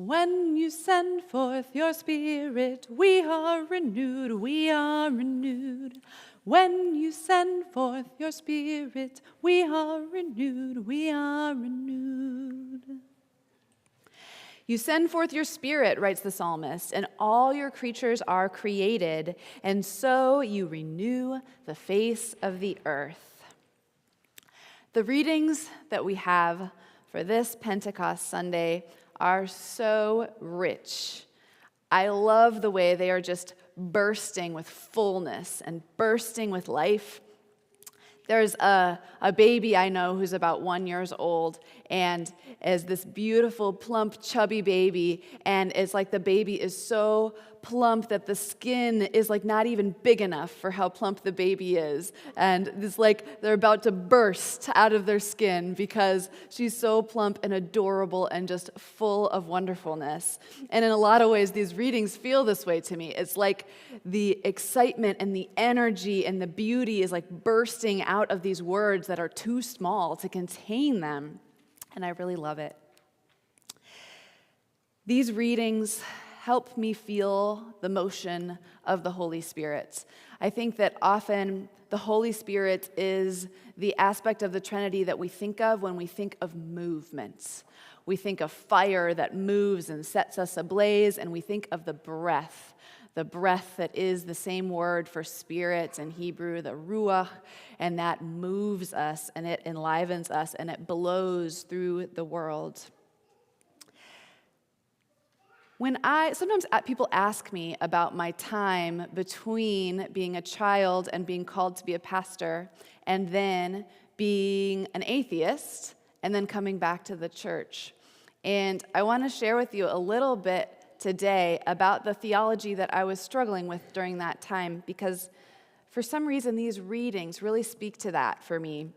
When you send forth your Spirit, we are renewed, we are renewed. When you send forth your Spirit, we are renewed, we are renewed. You send forth your Spirit, writes the psalmist, and all your creatures are created, and so you renew the face of the earth. The readings that we have for this Pentecost Sunday are so rich. I love the way they are just bursting with fullness and bursting with life. There's a baby I know who's about 1 year old and is this beautiful, plump, chubby baby. And it's like the baby is so plump that the skin is like not even big enough for how plump the baby is. And it's like they're about to burst out of their skin because she's so plump and adorable and just full of wonderfulness. And in a lot of ways, these readings feel this way to me. It's like the excitement and the energy and the beauty is like bursting out of these words that are too small to contain them. And I really love it. These readings help me feel the motion of the Holy Spirit. I think that often the Holy Spirit is the aspect of the Trinity that we think of when we think of movements. We think of fire that moves and sets us ablaze, and we think of the breath that is the same word for spirit in Hebrew, the ruach, and that moves us, and it enlivens us, and it blows through the world. Sometimes people ask me about my time between being a child and being called to be a pastor, and then being an atheist, and then coming back to the church. And I want to share with you a little bit today about the theology that I was struggling with during that time, because for some reason these readings really speak to that for me.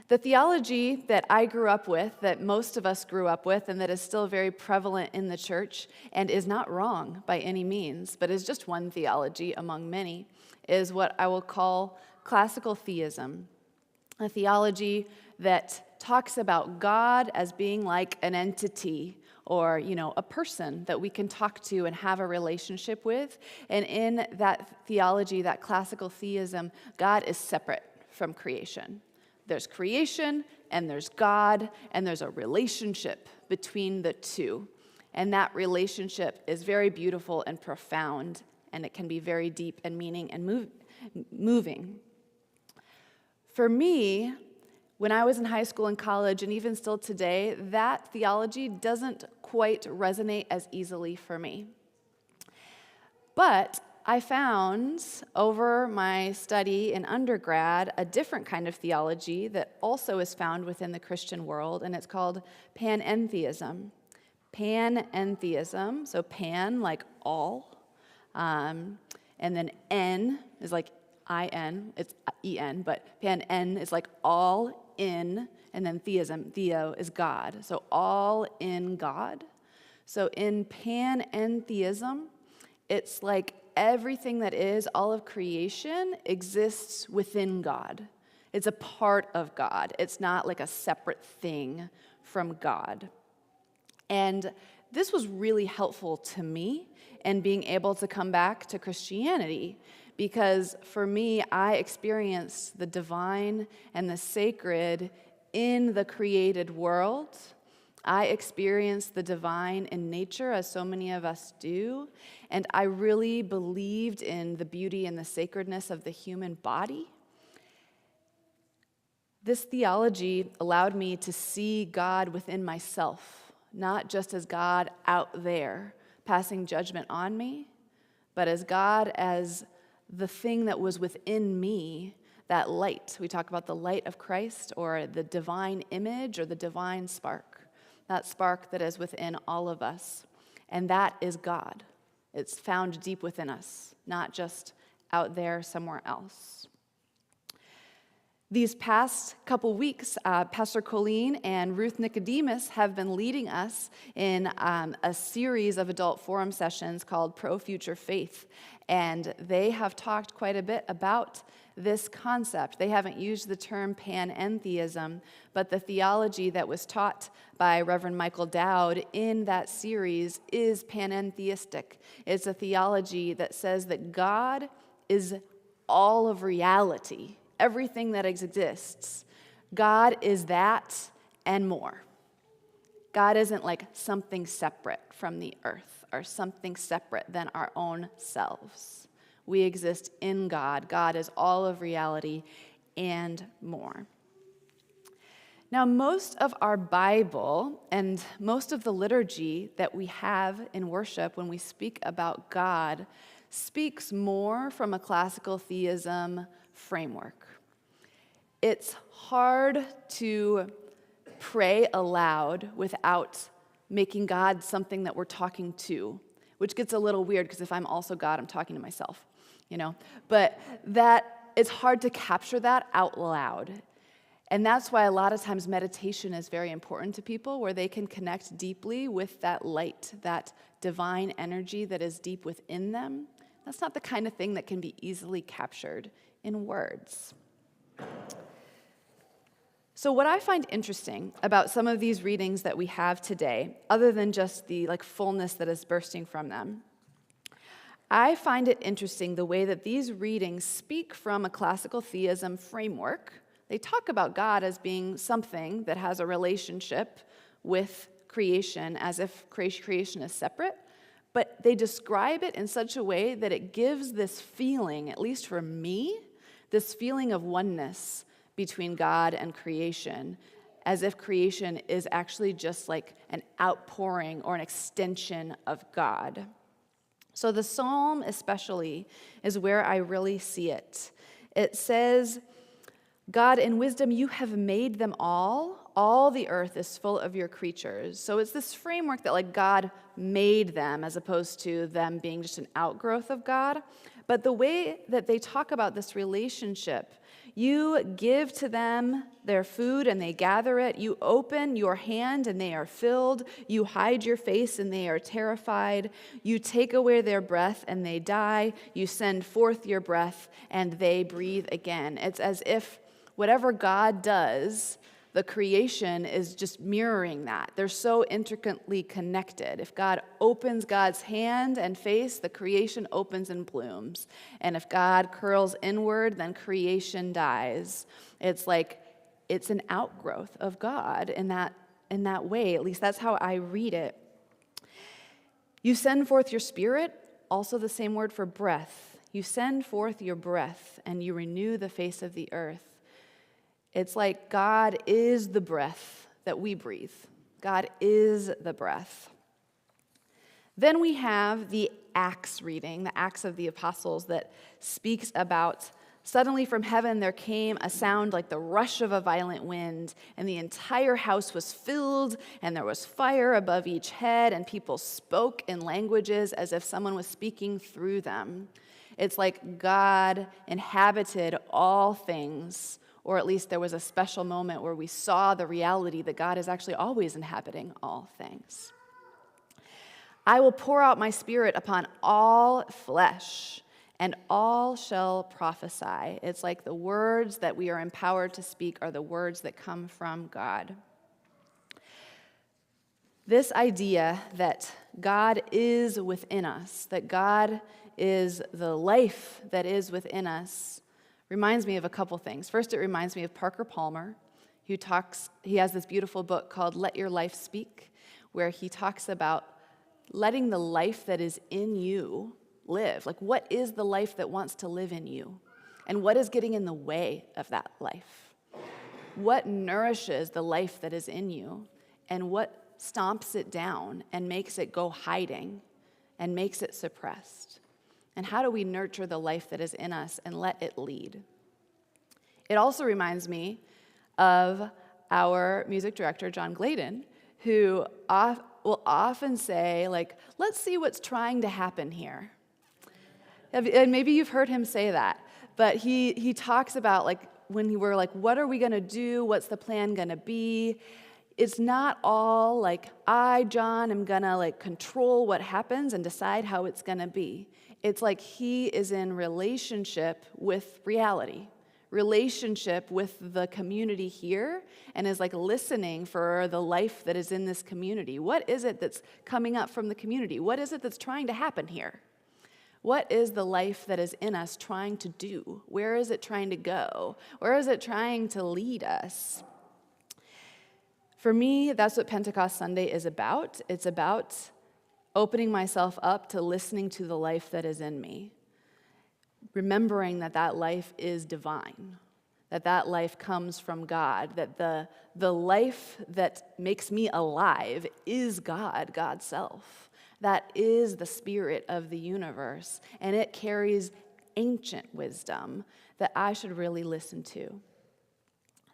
The theology that I grew up with, that most of us grew up with, and that is still very prevalent in the church, and is not wrong by any means, but is just one theology among many, is what I will call classical theism. A theology that talks about God as being like an entity, or, a person that we can talk to and have a relationship with. And in that theology, that classical theism, God is separate from creation. There's creation, and there's God, and there's a relationship between the two. And that relationship is very beautiful and profound, and it can be very deep and meaning and moving. For me, when I was in high school and college, and even still today, that theology doesn't quite resonate as easily for me. But I found over my study in undergrad a different kind of theology that also is found within the Christian world, and it's called panentheism. Panentheism, so pan like all, and then en is like I-N, it's E-N, but pan-en is like all in, and then theism, theo is God, so all in God. So in panentheism, it's like everything that is, all of creation, exists within God. It's a part of God. It's not like a separate thing from God. And this was really helpful to me in being able to come back to Christianity, because for me, I experienced the divine and the sacred in the created world. I experienced the divine in nature, as so many of us do, and I really believed in the beauty and the sacredness of the human body. This theology allowed me to see God within myself, not just as God out there passing judgment on me, but as God as the thing that was within me, that light. We talk about the light of Christ, or the divine image, or the divine spark. That spark that is within all of us. And that is God. It's found deep within us, not just out there somewhere else. These past couple weeks, Pastor Colleen and Ruth Nicodemus have been leading us in a series of adult forum sessions called Pro Future Faith, and they have talked quite a bit about this concept. They haven't used the term panentheism, but the theology that was taught by Reverend Michael Dowd in that series is panentheistic. It's a theology that says that God is all of reality. Everything that exists. God is that and more. God isn't like something separate from the earth or something separate than our own selves. We exist in God. God is all of reality and more. Now, most of our Bible and most of the liturgy that we have in worship when we speak about God speaks more from a classical theism framework. It's hard to pray aloud without making God something that we're talking to, which gets a little weird because if I'm also God, I'm talking to myself, But it's hard to capture that out loud. And that's why a lot of times meditation is very important to people, where they can connect deeply with that light, that divine energy that is deep within them. That's not the kind of thing that can be easily captured in words. So what I find interesting about some of these readings that we have today, other than just the fullness that is bursting from them, I find it interesting the way that these readings speak from a classical theism framework. They talk about God as being something that has a relationship with creation, as if creation is separate, but they describe it in such a way that it gives this feeling, at least for me, this feeling of oneness between God and creation, as if creation is actually just like an outpouring or an extension of God. So the psalm especially is where I really see it. It says, God, in wisdom you have made them all the earth is full of your creatures. So it's this framework that God made them as opposed to them being just an outgrowth of God. But the way that they talk about this relationship, you give to them their food and they gather it. You open your hand and they are filled. You hide your face and they are terrified. You take away their breath and they die. You send forth your breath and they breathe again. It's as if whatever God does, the creation is just mirroring that. They're so intricately connected. If God opens God's hand and face, the creation opens and blooms. And if God curls inward, then creation dies. It's like it's an outgrowth of God in that way. At least that's how I read it. You send forth your spirit, also the same word for breath. You send forth your breath and you renew the face of the earth. It's like God is the breath that we breathe. God is the breath. Then we have the Acts reading, the Acts of the Apostles, that speaks about suddenly from heaven there came a sound like the rush of a violent wind, and the entire house was filled, and there was fire above each head, and people spoke in languages as if someone was speaking through them. It's like God inhabited all things, or at least there was a special moment where we saw the reality that God is actually always inhabiting all things. I will pour out my spirit upon all flesh, and all shall prophesy. It's like the words that we are empowered to speak are the words that come from God. This idea that God is within us, that God is the life that is within us, reminds me of a couple things. First, it reminds me of Parker Palmer, he has this beautiful book called Let Your Life Speak, where he talks about letting the life that is in you live. Like, what is the life that wants to live in you? And what is getting in the way of that life? What nourishes the life that is in you? And what stomps it down and makes it go hiding and makes it suppressed? And how do we nurture the life that is in us and let it lead? It also reminds me of our music director, John Gladen, who will often say, let's see what's trying to happen here. And maybe you've heard him say that, but he talks about, when we're like, what are we going to do? What's the plan going to be? It's not all like, I, John, am going to like control what happens and decide how it's going to be. It's like he is in relationship with reality, relationship with the community here, and is like listening for the life that is in this community. What is it that's coming up from the community? What is it that's trying to happen here? What is the life that is in us trying to do? Where is it trying to go? Where is it trying to lead us? For me, that's what Pentecost Sunday is about. It's about opening myself up to listening to the life that is in me, remembering that that life is divine, that that life comes from God, that the life that makes me alive is God, God's self. That is the spirit of the universe, and it carries ancient wisdom that I should really listen to.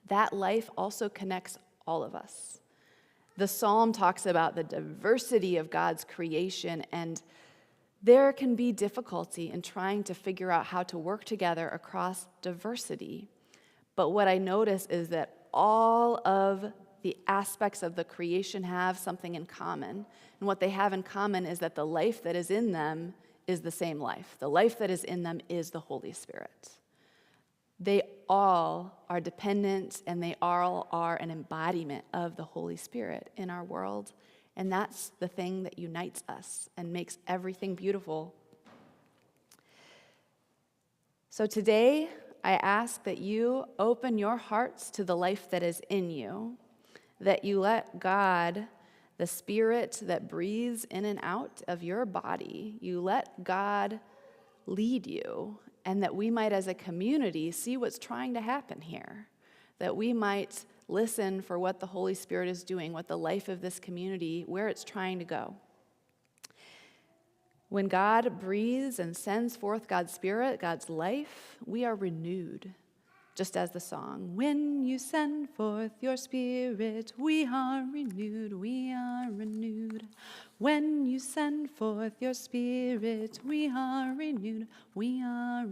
That life also connects all of us. The psalm talks about the diversity of God's creation, and there can be difficulty in trying to figure out how to work together across diversity. But what I notice is that all of the aspects of the creation have something in common. And what they have in common is that the life that is in them is the same life. The life that is in them is the Holy Spirit. They all are dependent, and they all are an embodiment of the Holy Spirit in our world. And that's the thing that unites us and makes everything beautiful. So today, I ask that you open your hearts to the life that is in you, that you let God, the Spirit that breathes in and out of your body, you let God lead you, and that we might as a community see what's trying to happen here, that we might listen for what the Holy Spirit is doing, what the life of this community, where it's trying to go. When God breathes and sends forth God's Spirit, God's life, we are renewed. Just as the song, when you send forth your Spirit, we are renewed, we are renewed. When you send forth your Spirit, we are renewed, we are